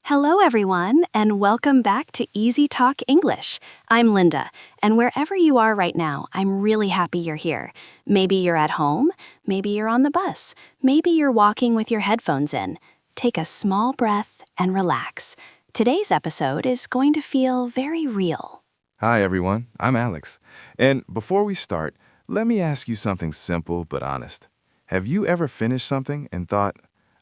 Hello, everyone, and welcome back to EasyTalk English. I'm Linda, and wherever you are right now, I'm really happy you're here. Maybe you're at home, maybe you're on the bus, maybe you're walking with your headphones in. Take a small breath and relax. Today's episode is going to feel very real. Hi, everyone. I'm Alex. And before we start, let me ask you something simple but honest. Have you ever finished something and thought,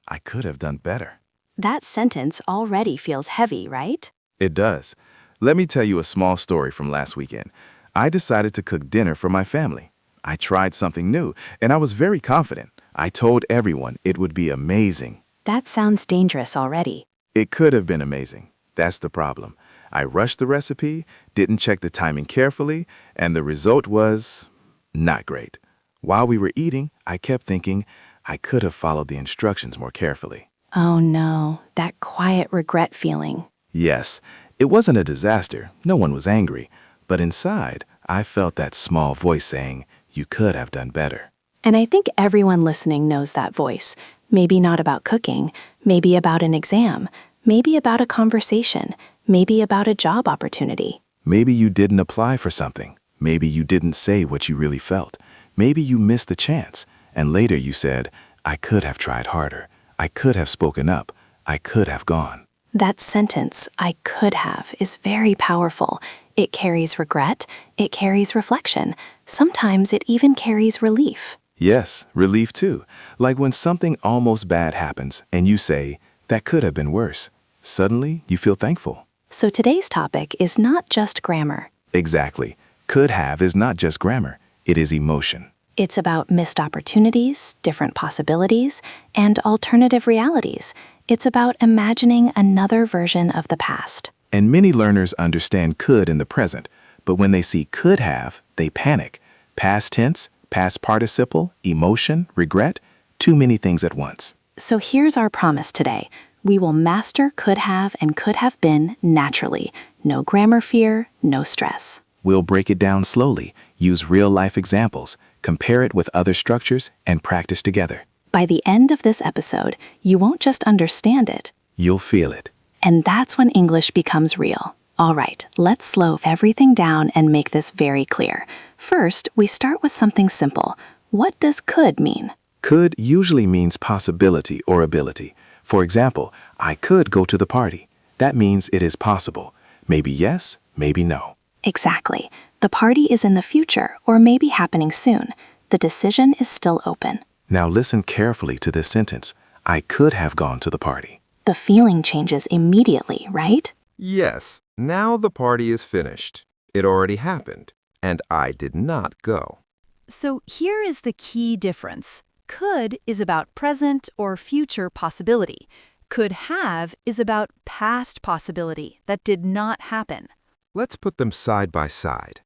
I could have done better? That sentence already feels heavy, right? It does. Let me tell you a small story from last weekend. I decided to cook dinner for my family. I tried something new, and I was very confident. I told everyone it would be amazing. That sounds dangerous already. It could have been amazing. That's the problem. I rushed the recipe, didn't check the timing carefully, and the result was not great. While we were eating, I kept thinking I could have followed the instructions more carefully. Oh no, that quiet regret feeling. Yes, it wasn't a disaster. No one was angry. But inside, I felt that small voice saying, you could have done better. And I think everyone listening knows that voice. Maybe not about cooking, maybe about an exam, maybe about a conversation, maybe about a job opportunity. Maybe you didn't apply for something. Maybe you didn't say what you really felt. Maybe you missed the chance. And later you said, I could have tried harder. I could have spoken up. I could have gone. That sentence, I could have, is very powerful. It carries regret. It carries reflection. Sometimes it even carries relief. Yes, relief too. Like when something almost bad happens and you say, that could have been worse. Suddenly, you feel thankful. So today's topic is not just grammar. Exactly. Could have is not just grammar. It is emotion. It's about missed opportunities, different possibilities, and alternative realities. It's about imagining another version of the past. And many learners understand could in the present, but when they see could have, they panic. Past tense, past participle, emotion, regret, too many things at once. So here's our promise today. We will master could have and could have been naturally. No grammar fear, no stress. We'll break it down slowly, use real-life examples, compare it with other structures, and practice together. By the end of this episode, you won't just understand it. You'll feel it. And that's when English becomes real. All right, let's slow everything down and make this very clear. First, we start with something simple. What does could mean? Could usually means possibility or ability. For example, I could go to the party. That means it is possible. Maybe yes, maybe no. Exactly. The party is in the future or maybe happening soon. The decision is still open. Now listen carefully to this sentence. I could have gone to the party. The feeling changes immediately, right? Yes, now the party is finished. It already happened, and I did not go. So here is the key difference. Could is about present or future possibility. Could have is about past possibility that did not happen. Let's put them side by side.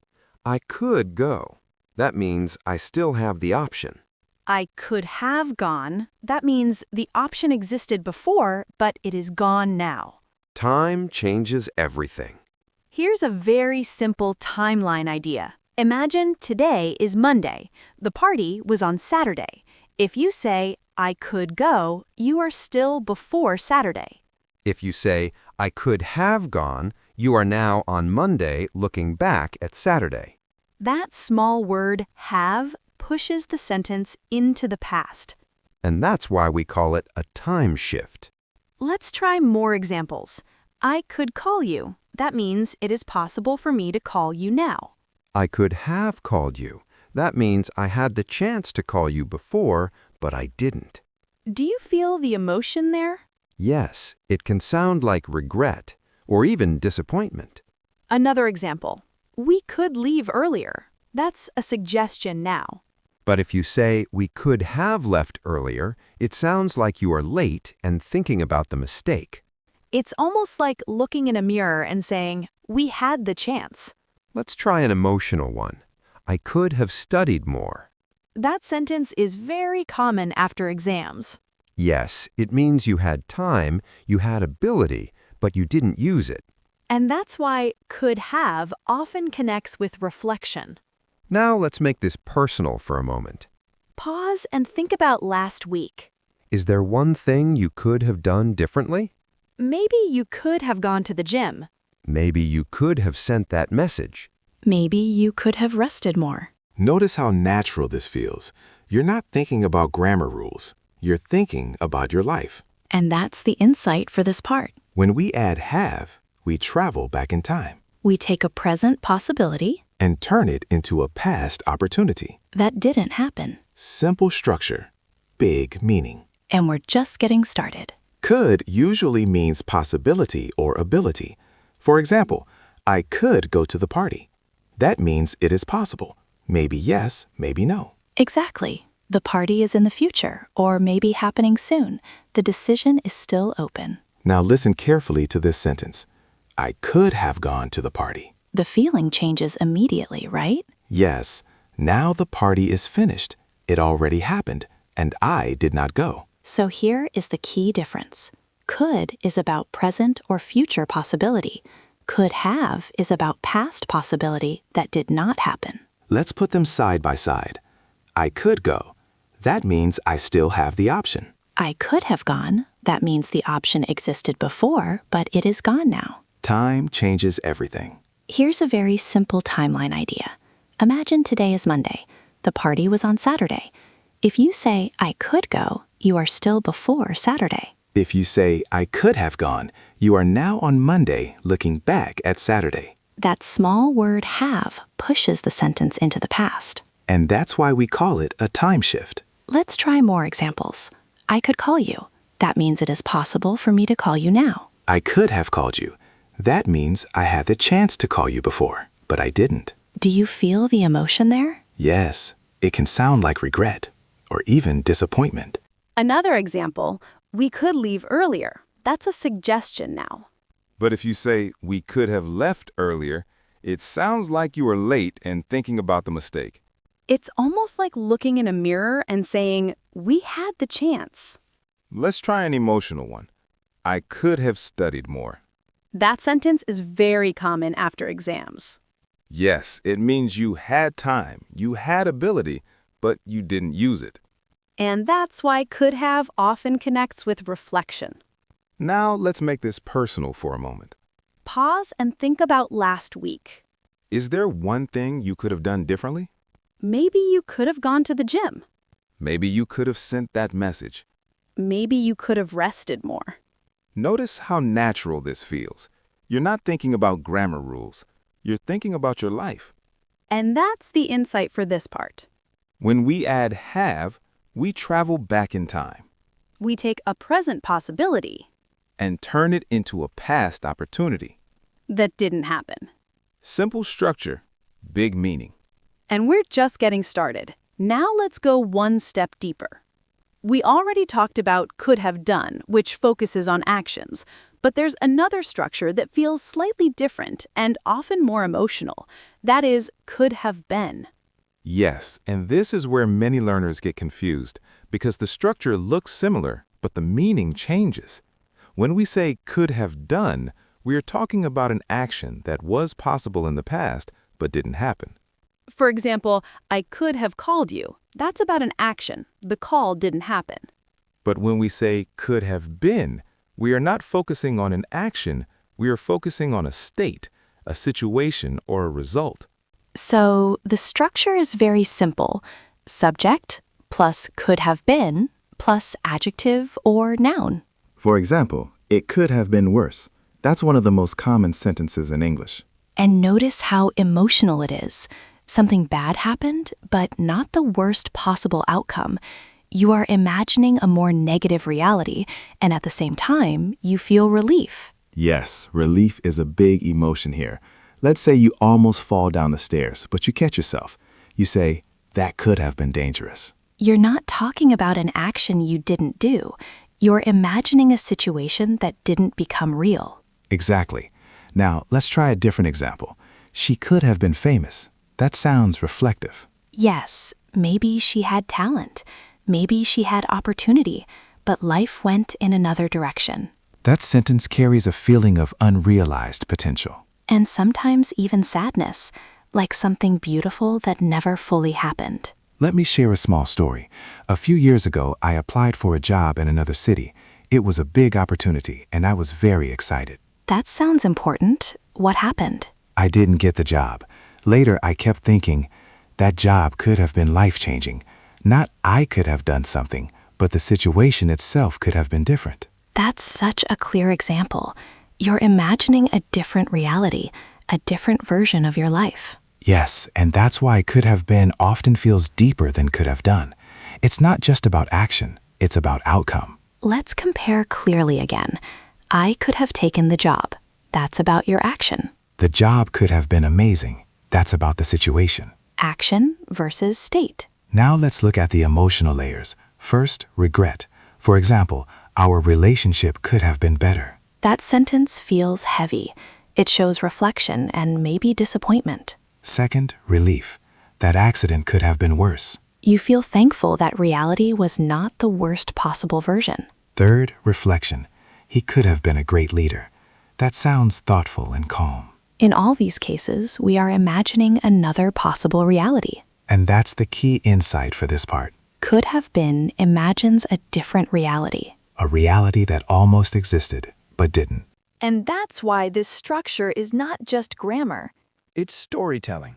I could go. That means I still have the option. I could have gone. That means the option existed before, but it is gone now. Time changes everything. Here's a very simple timeline idea. Imagine today is Monday. The party was on Saturday. If you say, I could go, you are still before Saturday. If you say, I could have gone, you are now on Monday looking back at Saturday. That small word, have, pushes the sentence into the past. And that's why we call it a time shift. Let's try more examples. I could call you. That means it is possible for me to call you now. I could have called you. That means I had the chance to call you before, but I didn't. Do you feel the emotion there? Yes, it can sound like regret or even disappointment. Another example. We could leave earlier. That's a suggestion now. But if you say we could have left earlier, it sounds like you are late and thinking about the mistake. It's almost like looking in a mirror and saying, we had the chance. Let's try an emotional one. I could have studied more. That sentence is very common after exams. Yes, it means you had time, you had ability, but you didn't use it. And that's why could have often connects with reflection. Now let's make this personal for a moment. Pause and think about last week. Is there one thing you could have done differently? maybe you could have gone to the gym. Maybe you could have sent that message. Maybe you could have rested more. Notice how natural this feels. You're not thinking about grammar rules. You're thinking about your life. And that's the insight for this part. When we add have, we travel back in time We take a present possibility and turn it into a past opportunity. that didn't happen, Simple structure, big meaning. and we're just getting started. Could usually means possibility or ability. For example, I could go to the party. That means it is possible. Maybe yes, maybe no. Exactly. The party is in the future, or maybe happening soon. The decision is still open. Now listen carefully to this sentence. I could have gone to the party. The feeling changes immediately, right? Yes, now the party is finished. It already happened, and I did not go. So here is the key difference. Could is about present or future possibility. Could have is about past possibility that did not happen. Let's put them side by side. I could go. That means I still have the option. I could have gone. That means the option existed before, but it is gone now. Time changes everything. Here's a very simple timeline idea. Imagine today is Monday. The party was on Saturday. If you say, I could go, you are still before Saturday. If you say, I could have gone, you are now on Monday looking back at Saturday. That small word have pushes the sentence into the past. And that's why we call it a time shift. Let's try more examples. I could call you. That means it is possible for me to call you now. I could have called you. That means I had the chance to call you before, but I didn't. Do you feel the emotion there? Yes, it can sound like regret or even disappointment. Another example, we could leave earlier. That's a suggestion now. But if you say, we could have left earlier, it sounds like you are late and thinking about the mistake. It's almost like looking in a mirror and saying, we had the chance. Let's try an emotional one. I could have studied more. That sentence is very common after exams. Yes, it means you had time, you had ability, but you didn't use it. And that's why could have often connects with reflection. Now let's make this personal for a moment. Pause and think about last week. Is there one thing you could have done differently? Maybe you could have gone to the gym. Maybe you could have sent that message. Maybe you could have rested more. Notice how natural this feels. You're not thinking about grammar rules. You're thinking about your life. And that's the insight for this part. When we add have, we travel back in time We take a present possibility and turn it into a past opportunity. that didn't happen. Simple structure, big meaning. And we're just getting started. Now let's go one step deeper. We already talked about could have done, which focuses on actions, but there's another structure that feels slightly different and often more emotional. That is, could have been. Yes, and this is where many learners get confused because the structure looks similar, but the meaning changes. When we say could have done, we are talking about an action that was possible in the past but didn't happen. For example, I could have called you. That's about an action. The call didn't happen. But when we say could have been, we are not focusing on an action, we are focusing on a state, a situation, or a result. So the structure is very simple. Subject plus could have been plus adjective or noun. For example, it could have been worse. That's one of the most common sentences in English. And notice how emotional it is. Something bad happened, but not the worst possible outcome. You are imagining a more negative reality, and at the same time, you feel relief. Yes, relief is a big emotion here. Let's say you almost fall down the stairs, but you catch yourself. You say, that could have been dangerous. You're not talking about an action you didn't do. You're imagining a situation that didn't become real. Exactly. Now, let's try a different example. She could have been famous. That sounds reflective. Yes, maybe she had talent. Maybe she had opportunity, but life went in another direction. That sentence carries a feeling of unrealized potential. And sometimes even sadness, like something beautiful that never fully happened. Let me share a small story. A few years ago, I applied for a job in another city. It was a big opportunity, and I was very excited. That sounds important. What happened? I didn't get the job. Later, I kept thinking, that job could have been life-changing. Not I could have done something, but the situation itself could have been different. That's such a clear example. You're imagining a different reality, a different version of your life. Yes, and that's why could have been often feels deeper than could have done. It's not just about action, it's about outcome. Let's compare clearly again. I could have taken the job. That's about your action. The job could have been amazing. That's about the situation. Action versus state. Now let's look at the emotional layers. First, regret. For example, our relationship could have been better. That sentence feels heavy. It shows reflection and maybe disappointment. Second, relief. That accident could have been worse. You feel thankful that reality was not the worst possible version. Third, reflection. He could have been a great leader. That sounds thoughtful and calm. In all these cases, we are imagining another possible reality. And that's the key insight for this part. Could have been imagines a different reality. A reality that almost existed, but didn't. And that's why this structure is not just grammar. It's storytelling.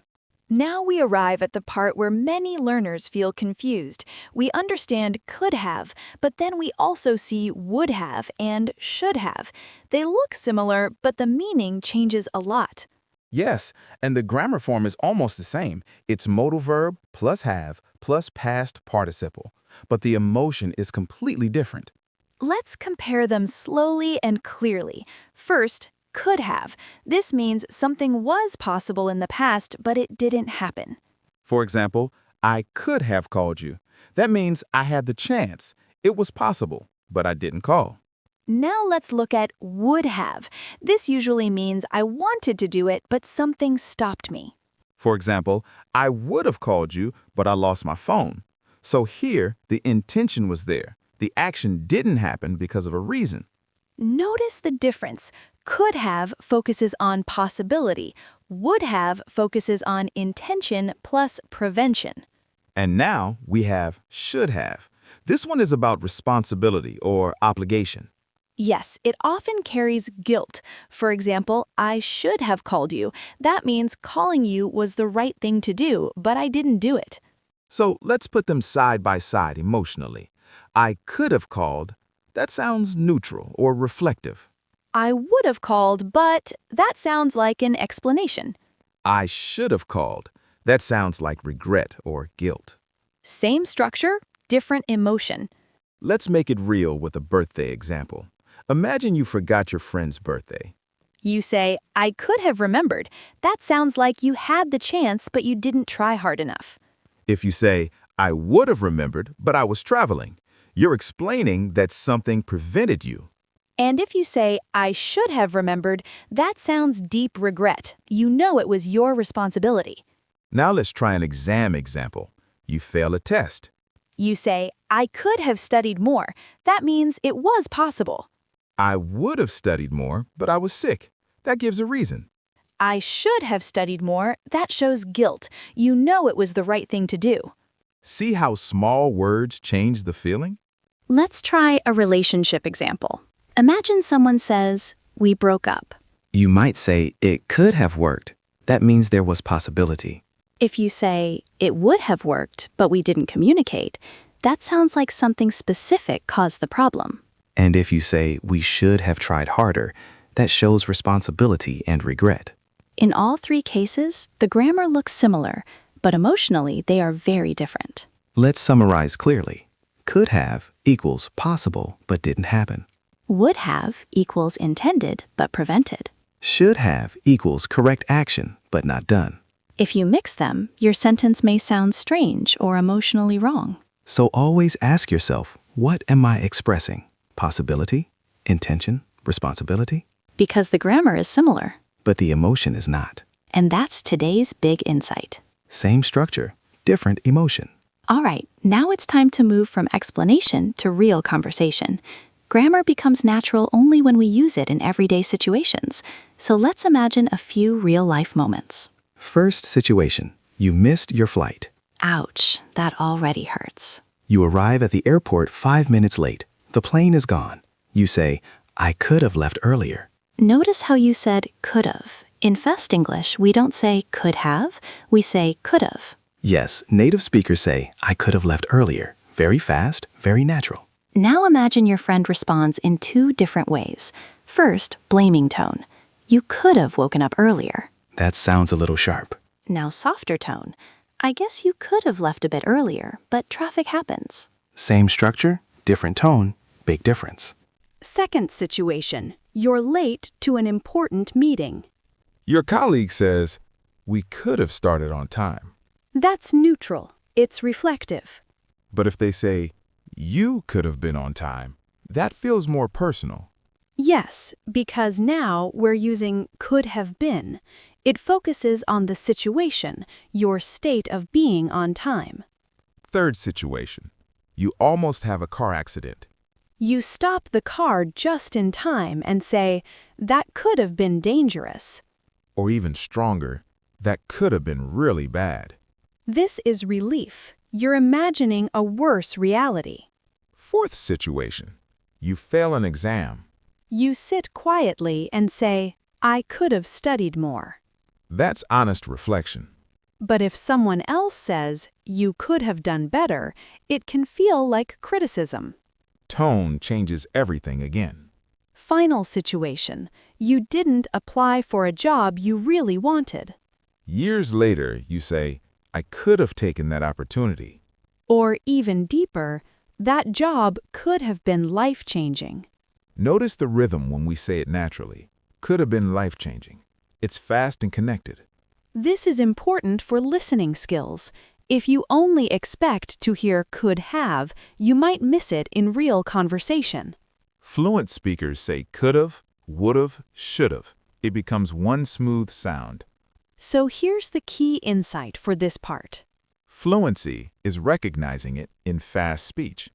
Now we arrive at the part where many learners feel confused. We understand could have, but then we also see would have and should have. They look similar, but the meaning changes a lot. Yes, and the grammar form is almost the same. It's modal verb plus have plus past participle. But the emotion is completely different. Let's compare them slowly and clearly. First, could have. This means something was possible in the past, but it didn't happen. For example, I could have called you. That means I had the chance. It was possible, but I didn't call. Now let's look at would have. This usually means I wanted to do it, but something stopped me. For example, I would have called you, but I lost my phone. So here, the intention was there. The action didn't happen because of a reason. Notice the difference. Could have focuses on possibility. Would have focuses on intention plus prevention. And now we have should have. This one is about responsibility or obligation. Yes, it often carries guilt. For example, I should have called you. That means calling you was the right thing to do, but I didn't do it. So let's put them side by side emotionally. I could have called. That sounds neutral or reflective. I would have called, but that sounds like an explanation. I should have called. That sounds like regret or guilt. Same structure, different emotion. Let's make it real with a birthday example. Imagine you forgot your friend's birthday. You say, I could have remembered. That sounds like you had the chance, but you didn't try hard enough. If you say, I would have remembered, but I was traveling, you're explaining that something prevented you. And if you say, I should have remembered, that sounds deep regret. You know it was your responsibility. Now let's try an exam example. You fail a test. You say, I could have studied more. That means it was possible. I would have studied more, but I was sick. That gives a reason. I should have studied more. That shows guilt. You know it was the right thing to do. See how small words change the feeling? Let's try a relationship example. Imagine someone says, we broke up. You might say, it could have worked. That means there was possibility. If you say, it would have worked, but we didn't communicate, that sounds like something specific caused the problem. And if you say, we should have tried harder, that shows responsibility and regret. In all three cases, the grammar looks similar, but emotionally they are very different. Let's summarize clearly. Could have equals possible but didn't happen. Would have equals intended but prevented. Should have equals correct action but not done. If you mix them, your sentence may sound strange or emotionally wrong. So always ask yourself, what am I expressing? Possibility, intention, responsibility? Because the grammar is similar. But the emotion is not. And that's today's big insight. Same structure, different emotion. All right, now it's time to move from explanation to real conversation. Grammar becomes natural only when we use it in everyday situations. So let's imagine a few real-life moments. First situation, you missed your flight. Ouch, that already hurts. You arrive at the airport 5 minutes late. The plane is gone. You say, I could have left earlier. Notice how you said could've. In Fast English, we don't say could have, we say could've. Yes, native speakers say, I could have left earlier. Very fast, very natural. Now imagine your friend responds in two different ways. First, blaming tone. You could have woken up earlier. That sounds a little sharp. Now softer tone. I guess you could have left a bit earlier, but traffic happens. Same structure, different tone, big difference. Second situation. You're late to an important meeting. Your colleague says, we could have started on time. That's neutral. It's reflective. But if they say, you could have been on time, that feels more personal. Yes, because now we're using could have been. It focuses on the situation, your state of being on time. Third situation. You almost have a car accident. You stop the car just in time and say, that could have been dangerous. Or even stronger, that could have been really bad. This is relief. You're imagining a worse reality. Fourth situation. You fail an exam. You sit quietly and say, I could have studied more. That's honest reflection. But if someone else says, you could have done better, it can feel like criticism. Tone changes everything again. Final situation. You didn't apply for a job you really wanted. Years later, you say, I could have taken that opportunity. Or even deeper, that job could have been life-changing. Notice the rhythm when we say it naturally. Could have been life-changing. It's fast and connected. This is important for listening skills. If you only expect to hear could have, you might miss it in real conversation. Fluent speakers say could've, would've, should've. It becomes one smooth sound. So here's the key insight for this part. Fluency is recognizing it in fast speech.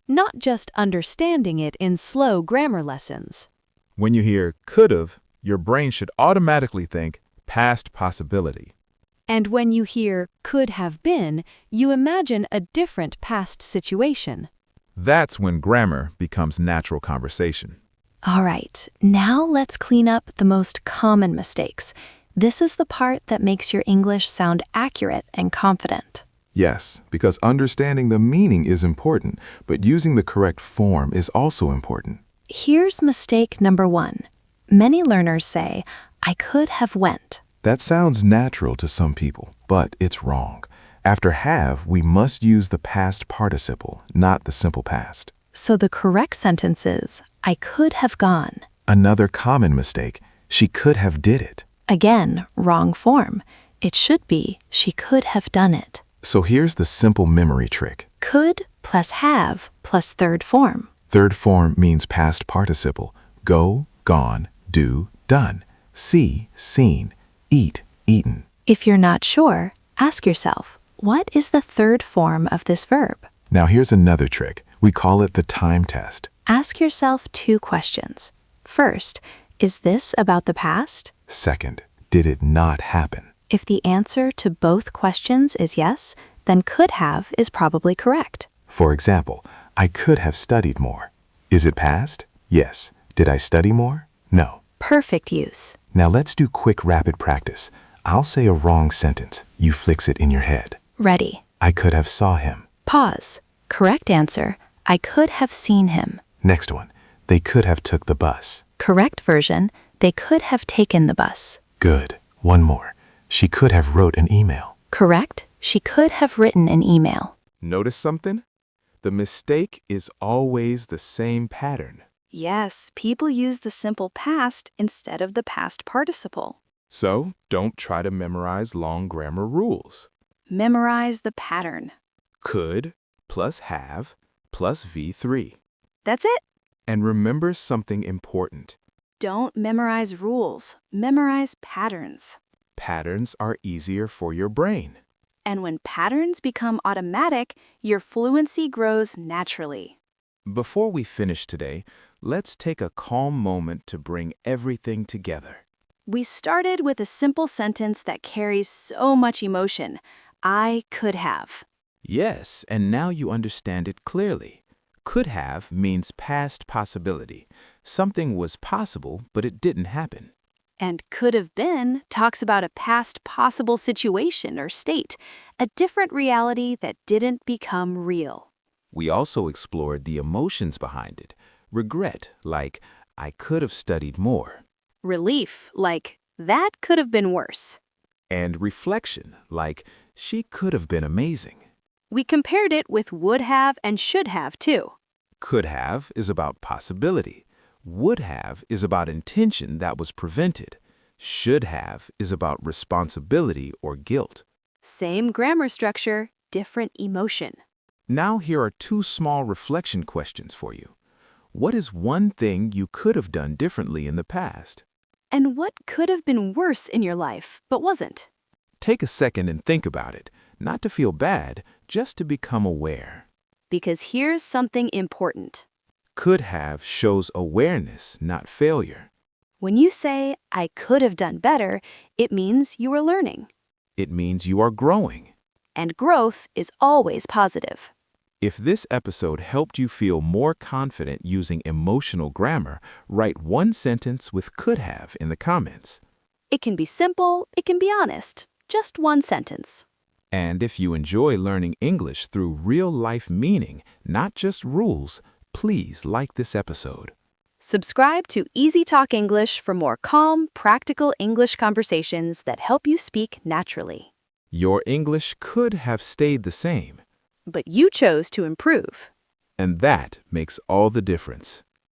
Not just understanding it in slow grammar lessons. When you hear could've, your brain should automatically think past possibility. And when you hear could have been, you imagine a different past situation. That's when grammar becomes natural conversation. All right, now let's clean up the most common mistakes. This is the part that makes your English sound accurate and confident. Yes, because understanding the meaning is important, but using the correct form is also important. Here's mistake number 1. Many learners say, I could have went. That sounds natural to some people, but it's wrong. After have, we must use the past participle, not the simple past. So the correct sentence is, I could have gone. Another common mistake, she could have did it. Again, wrong form. It should be, she could have done it. So here's the simple memory trick. Could plus have plus third form. Third form means past participle. Go, gone, do, done. See, seen. Eat, eaten. If you're not sure, ask yourself, what is the third form of this verb? Now here's another trick. We call it the time test. Ask yourself 2 questions. First, is this about the past? Second, did it not happen? If the answer to both questions is yes, then could have is probably correct. For example, I could have studied more. Is it past? Yes. Did I study more? No. Perfect use. Now let's do quick rapid practice. I'll say a wrong sentence. You fix it in your head. Ready. I could have saw him. Pause. Correct answer, I could have seen him. Next one. They could have took the bus. Correct version, they could have taken the bus. Good. One more. She could have wrote an email. Correct, she could have written an email. Notice something? The mistake is always the same pattern. Yes, people use the simple past instead of the past participle. So don't try to memorize long grammar rules. Memorize the pattern. Could plus have plus V3. That's it. And remember something important. Don't memorize rules. Memorize patterns. Patterns are easier for your brain. And when patterns become automatic, your fluency grows naturally. Before we finish today, let's take a calm moment to bring everything together. We started with a simple sentence that carries so much emotion. I could have. Yes, and now you understand it clearly. Could have means past possibility. Something was possible, but it didn't happen. And could have been talks about a past possible situation or state, a different reality that didn't become real. We also explored the emotions behind it. Regret, like, I could have studied more. Relief, like, that could have been worse. And reflection, like, she could have been amazing. We compared it with would have and should have, too. Could have is about possibility. Would have is about intention that was prevented. Should have is about responsibility or guilt. Same grammar structure, different emotion. Now here are 2 small reflection questions for you. What is one thing you could have done differently in the past? And what could have been worse in your life, but wasn't? Take a second and think about it, not to feel bad, just to become aware. Because here's something important. Could have shows awareness, not failure. When you say, I could have done better, it means you are learning. It means you are growing. And growth is always positive. If this episode helped you feel more confident using emotional grammar, write 1 sentence with could have in the comments. It can be simple, it can be honest. Just 1 sentence. And if you enjoy learning English through real-life meaning, not just rules, please like this episode. Subscribe to EasyTalk English for more calm, practical English conversations that help you speak naturally. Your English could have stayed the same. But you chose to improve. And that makes all the difference.